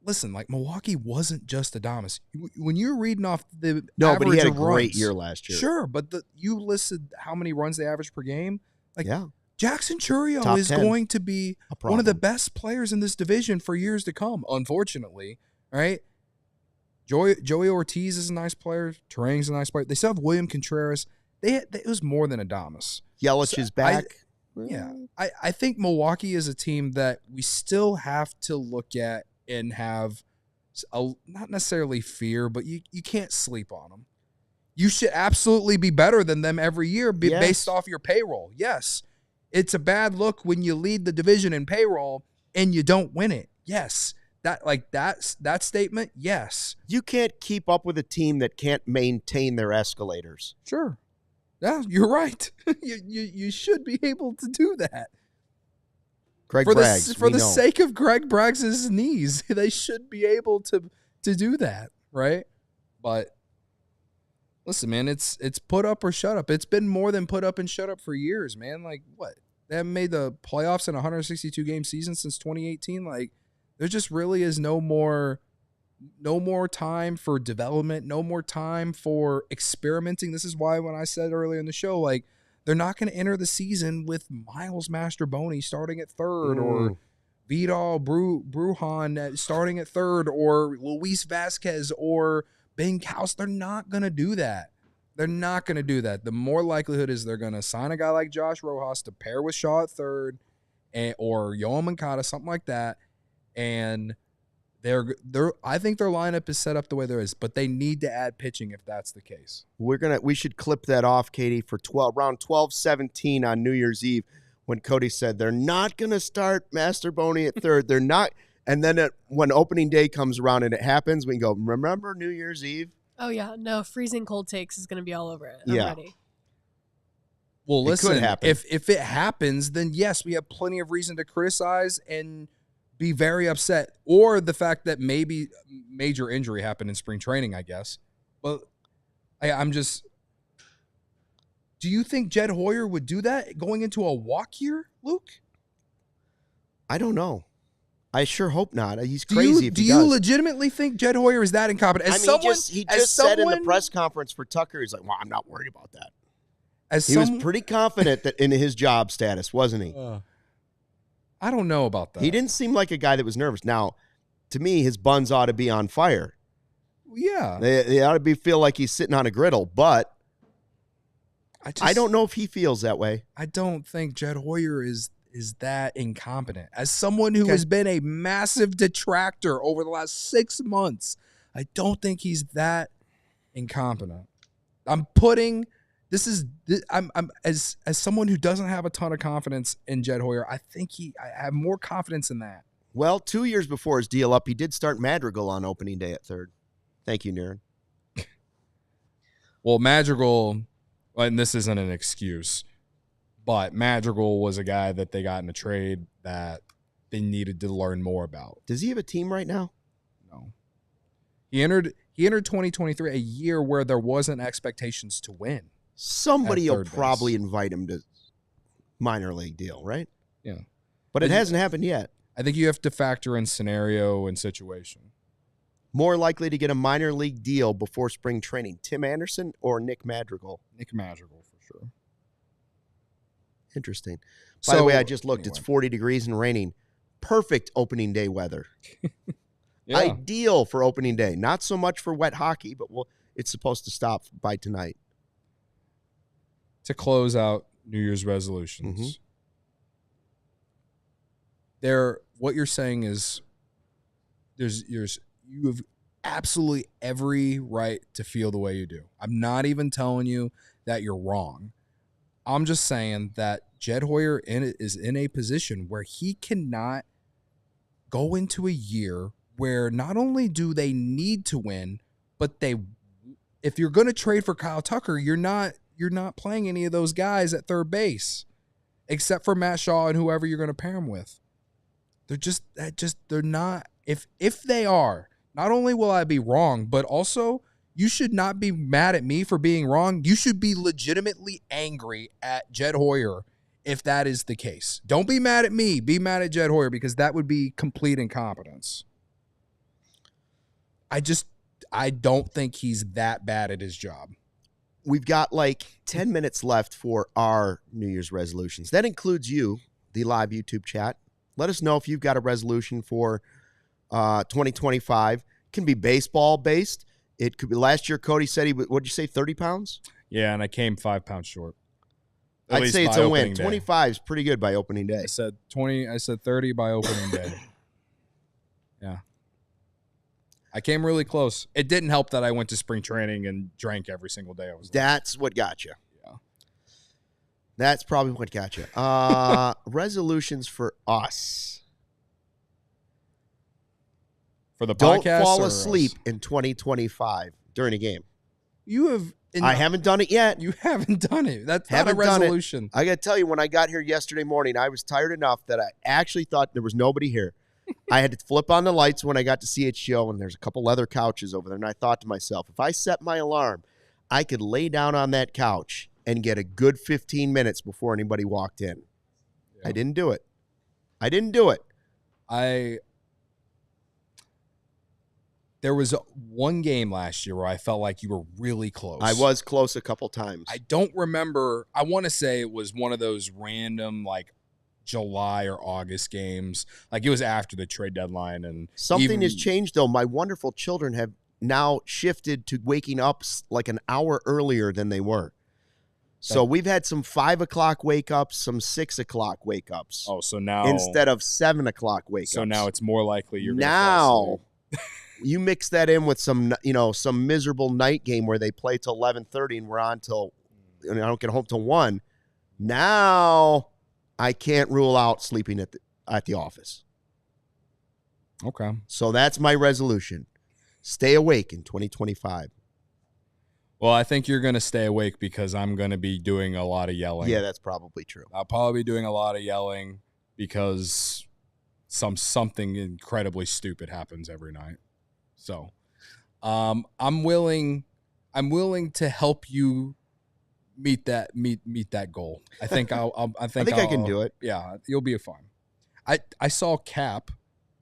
listen, like Milwaukee wasn't just Adames. When you're reading off the No, but he had a of great runs, year last year. Sure, but you listed how many runs they average per game. Like, yeah. Jackson Chourio Top is 10. going to be one of the best players in this division for years to come, unfortunately, right? Joey Ortiz is a nice player. Terang's a nice player. They still have William Contreras. It was more than Adames. Yelich is back. I think Milwaukee is a team that we still have to look at and have not necessarily fear, but you can't sleep on them. You should absolutely be better than them every year based off your payroll. Yes. It's a bad look when you lead the division in payroll and you don't win it. Yes. That statement, yes. You can't keep up with a team that can't maintain their escalators. Sure. Yeah, you're right. You should be able to do that. Greg Braggs, for the sake of Greg Braggs' knees, they should be able to do that, right? But listen, man, it's put up or shut up. It's been more than put up and shut up for years, man. Like, what? They haven't made the playoffs in a 162-game season since 2018. Like, there just really is no more time for development, no more time for experimenting. This is why when I said earlier in the show, like, they're not going to enter the season with Miles Mastroboni starting at third or Vidal Brujan starting at third or Luis Vasquez or Ben Kaus. They're not going to do that. They're not going to do that. The more likelihood is they're going to sign a guy like Josh Rojas to pair with Shaw at third or Yoel Moncada, something like that. And I think their lineup is set up the way there is, but they need to add pitching if that's the case. We should clip that off, Katie, for around 12:17 on New Year's Eve when Cody said they're not going to start Mastroboni at third. They're not. And then when opening day comes around and it happens, we can go, remember New Year's Eve? Oh, yeah. No, freezing cold takes is going to be all over it. I'm ready. Well, listen, if it happens, then yes, we have plenty of reason to criticize and be very upset, or the fact that maybe major injury happened in spring training, I guess. But I'm just, do you think Jed Hoyer would do that going into a walk year, Luke? I don't know. I sure hope not. He's crazy. Do you legitimately think Jed Hoyer is that incompetent? He just said in the press conference for Tucker, he's like, well, I'm not worried about that. He was pretty confident that in his job status, wasn't he? I don't know about that. He didn't seem like a guy that was nervous. Now, to me, his buns ought to be on fire. Yeah. They ought to feel like he's sitting on a griddle, but I don't know if he feels that way. I don't think Jed Hoyer is that incompetent. As someone who has been a massive detractor over the last 6 months, I don't think he's that incompetent. I'm as someone who doesn't have a ton of confidence in Jed Hoyer, I have more confidence in that. Well, 2 years before his deal up, he did start Madrigal on opening day at third. Thank you, Niren. Well, Madrigal, and this isn't an excuse, but Madrigal was a guy that they got in a trade that they needed to learn more about. Does he have a team right now? No. He entered 2023, a year where there wasn't expectations to win. Somebody will probably invite him to minor league deal, right? Yeah. But it hasn't happened yet. I think you have to factor in scenario and situation. More likely to get a minor league deal before spring training, Tim Anderson or Nick Madrigal? Nick Madrigal, for sure. Interesting. By the way, I just looked. Anyway. It's 40 degrees and raining. Perfect opening day weather. Yeah. Ideal for opening day. Not so much for wet hockey, but it's supposed to stop by tonight. To close out New Year's resolutions. What you're saying is you have absolutely every right to feel the way you do. I'm not even telling you that you're wrong. I'm just saying that Jed Hoyer is in a position where he cannot go into a year where not only do they need to win, but if you're going to trade for Kyle Tucker, you're not playing any of those guys at third base, except for Matt Shaw and whoever you're going to pair him with. They're not. If they are, not only will I be wrong, but also you should not be mad at me for being wrong. You should be legitimately angry at Jed Hoyer if that is the case. Don't be mad at me. Be mad at Jed Hoyer, because that would be complete incompetence. I don't think he's that bad at his job. We've got like 10 minutes left for our New Year's resolutions. That includes you, the live YouTube chat. Let us know if you've got a resolution for 2025. It can be baseball based. It could be last year. Cody said what'd you say, 30 pounds? Yeah, and I came 5 pounds short. I'd say it's a win. 25 is pretty good by opening day. I said 20. I said 30 by opening day. Yeah. I came really close. It didn't help that I went to spring training and drank every single day. That's what got you. Yeah. That's probably what got you. Resolutions for us. For the podcast? Don't fall asleep in 2025 during a game. You have... I haven't done it yet. You haven't done it. That's not a resolution. I got to tell you, when I got here yesterday morning, I was tired enough that I actually thought there was nobody here. I had to flip on the lights when I got to CHGO, and there's a couple leather couches over there. And I thought to myself, if I set my alarm, I could lay down on that couch and get a good 15 minutes before anybody walked in. Yeah. I didn't do it. There was one game last year where I felt like you were really close. I was close a couple times. I don't remember. I want to say it was one of those random, like, July or August games. Like, it was after the trade deadline. And something has changed, though. My wonderful children have now shifted to waking up like an hour earlier than they were. So we've had some 5 o'clock wake ups, some 6 o'clock wake ups. Oh, so now instead of 7 o'clock wake ups. So now it's more likely you're now. You mix that in with some miserable night game where they play till 11:30 and we're on till I don't get home till 1. Now I can't rule out sleeping at the office. Okay. So that's my resolution. Stay awake in 2025. Well, I think you're going to stay awake because I'm going to be doing a lot of yelling. Yeah, that's probably true. I'll probably be doing a lot of yelling because something incredibly stupid happens every night. So, I'm willing to help you meet that goal. I think I can do it. Yeah, you'll be fine. I saw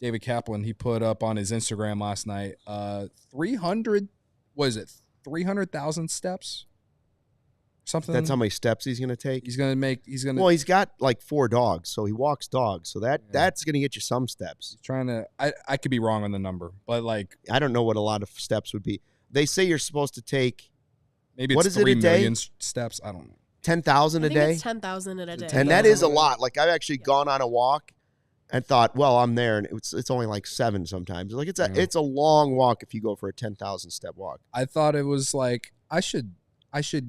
David Kaplan. He put up on his Instagram last night. 300,000 steps. Something. That's how many steps he's going to take. Well, he's got like 4 dogs, so he walks dogs. So that's going to get you some steps. He's trying to. I could be wrong on the number, but like I don't know what a lot of steps would be. They say you're supposed to take. Maybe it's 3 million steps. I don't know. 10,000 a day. It's 10,000 in a day. And that is a lot. Like I've actually gone on a walk and thought, well, I'm there, and it's only like 7 sometimes. Like it's a long walk if you go for a 10,000 step walk. I thought it was like I should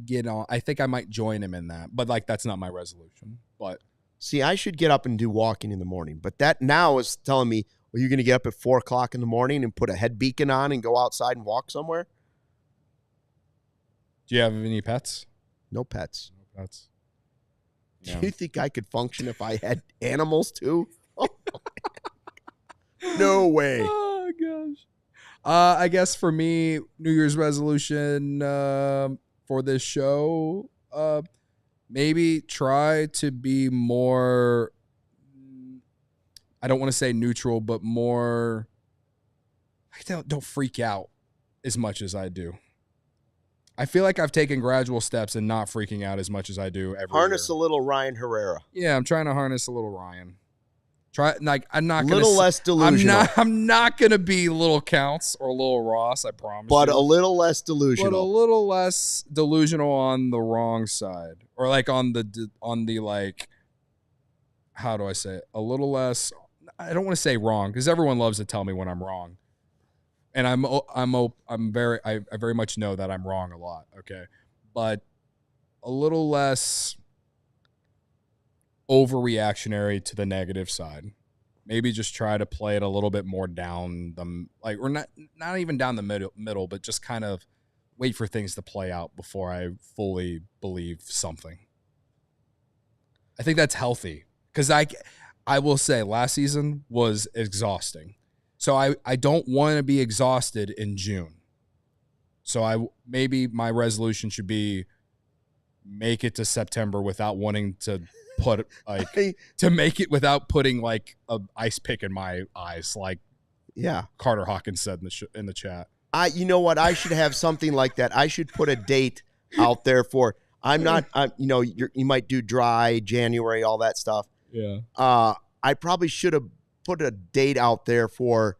get on. I think I might join him in that, but like that's not my resolution. But see, I should get up and do walking in the morning. But that now is telling me, well, you're going to get up at 4 o'clock in the morning and put a head beacon on and go outside and walk somewhere. Do you have any pets? No pets. No pets. Yeah. Do you think I could function if I had animals too? No way. Oh gosh. I guess for me, New Year's resolution for this show, maybe try to be more, I don't want to say neutral, but more, don't freak out as much as I do. I feel like I've taken gradual steps and not freaking out as much as I do every Harness year. A little Ryan Herrera. Yeah, I'm trying to harness a little Ryan. I'm not gonna less delusional. I'm not gonna be little Counts or little Ross, I promise. But a little less delusional. But a little less delusional on the wrong side, or like on the like, how do I say it? A little less. I don't want to say wrong because everyone loves to tell me when I'm wrong, and I very much know that I'm wrong a lot. Okay, but a little less overreactionary to the negative side. Maybe just try to play it a little bit more down the, like, or not even down the middle, but just kind of wait for things to play out before I fully believe something. I think that's healthy because I will say last season was exhausting. So I don't want to be exhausted in June. So maybe my resolution should be make it to September without wanting to to make it without putting like a ice pick in my eyes. Like Yeah. Carter Hawkins said in the chat. You know what? I should have something like that. I should put a date out there for. You might do dry January, all that stuff. Yeah. I probably should have put a date out there for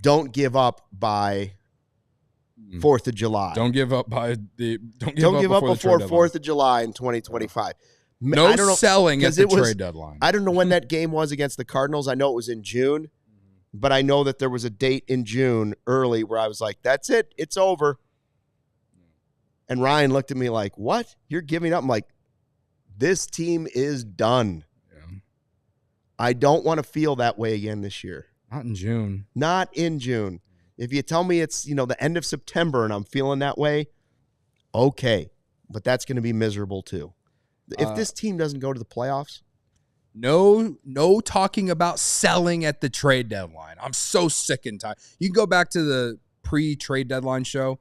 don't give up by 4th of July. Don't give up before before 4th of July in 2025. No selling at the trade deadline. I don't know when that game was against the Cardinals. I know it was in June, but I know that there was a date in June early where I was like, that's it. It's over. And Ryan looked at me like, what? You're giving up? I'm like, this team is done. Yeah. I don't want to feel that way again this year. Not in June. Not in June. If you tell me it's, the end of September and I'm feeling that way, okay. But that's going to be miserable too. If this team doesn't go to the playoffs. No talking about selling at the trade deadline. I'm so sick and tired. You can go back to the pre-trade deadline show.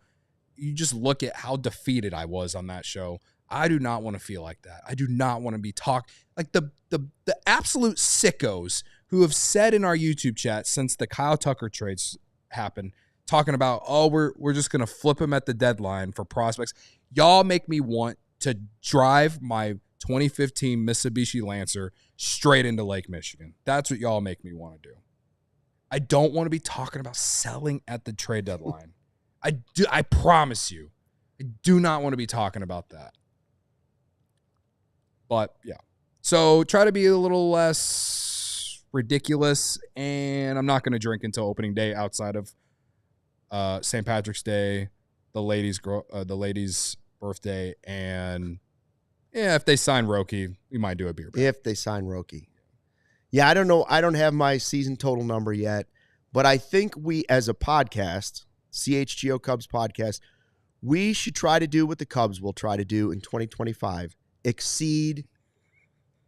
You just look at how defeated I was on that show. I do not want to feel like that. I do not want to be like the absolute sickos who have said in our YouTube chat since the Kyle Tucker trades happened, talking about, we're just going to flip him at the deadline for prospects. Y'all make me want to drive my 2015 Mitsubishi Lancer straight into Lake Michigan. That's what y'all make me want to do. I don't want to be talking about selling at the trade deadline. I promise you. I do not want to be talking about that. But, yeah. So, try to be a little less ridiculous, and I'm not going to drink until opening day outside of St. Patrick's Day, the ladies' birthday, and if they sign Roki, we might do a beer. If they sign Roki. Yeah, I don't know. I don't have my season total number yet, but I think we, as a podcast, CHGO Cubs Podcast, we should try to do what the Cubs will try to do in 2025, exceed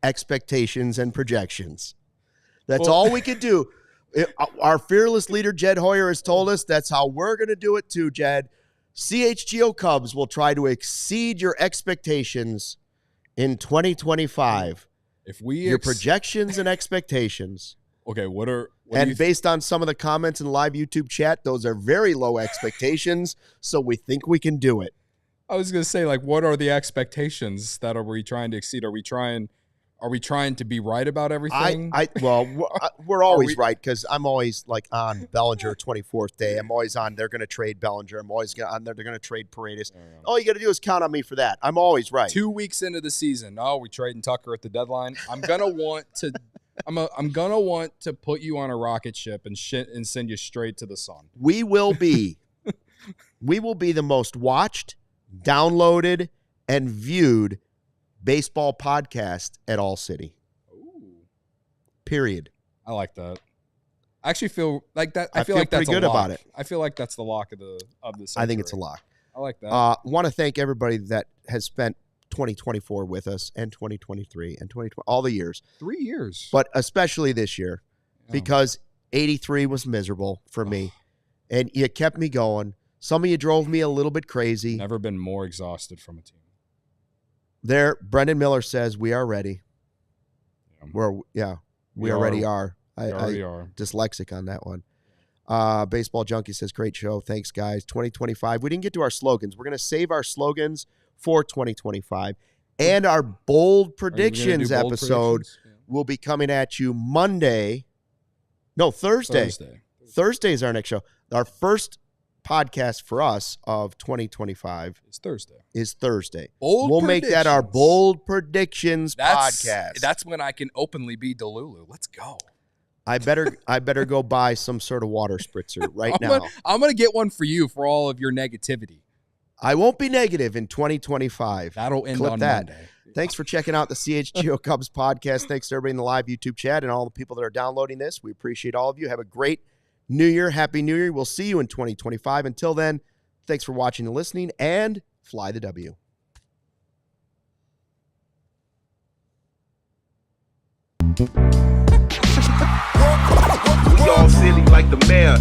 expectations and projections. That's all we could do. Our fearless leader, Jed Hoyer, has told us that's how we're going to do it too, Jed. CHGO Cubs will try to exceed your expectations in 2025. If we your projections and expectations. Okay, based on some of the comments in the live YouTube chat, those are very low expectations, so we think we can do it. I was going to say, what are the expectations that are we trying to exceed? Are we trying to be right about everything? We're always right because I'm always on Bellinger 24th day. I'm always on. They're going to trade Bellinger. I'm always on there. They're going to trade Paredes. All you got to do is count on me for that. I'm always right. 2 weeks into the season, we're trading Tucker at the deadline. I'm gonna want to. I'm gonna want to put you on a rocket ship and send you straight to the sun. We will be the most watched, downloaded, and viewed baseball podcast at ALLCITY. Ooh. Period. I like that. I actually feel like that. I feel like that's pretty good about it. I feel like that's the lock of the century. I think it's a lock. I like that. Want to thank everybody that has spent 2024 with us and 2023 and 2020, all the years. 3 years. But especially this year because 83 was miserable for me and you kept me going. Some of you drove me a little bit crazy. Never been more exhausted from a team. There, Brendan Miller says we are ready. We already are. I are dyslexic on that one. Baseball Junkie says, great show. Thanks, guys. 2025. We didn't get to our slogans. We're going to save our slogans for 2025. And our bold predictions episode will be coming at you Thursday. Thursday is our next show. Our first podcast for us of 2025 is Thursday. We'll make that our bold predictions podcast. That's when I can openly be Delulu. Let's go. I better go buy some sort of water spritzer now. I'm gonna get one for you for all of your negativity. I won't be negative in 2025. That'll end on Monday. Thanks for checking out the CHGO Cubs podcast. Thanks to everybody in the live YouTube chat and all the people that are downloading this. We appreciate all of you. Have a great New Year. Happy New Year. We'll see you in 2025. Until then, thanks for watching and listening, and fly the W. We all silly like the mayor.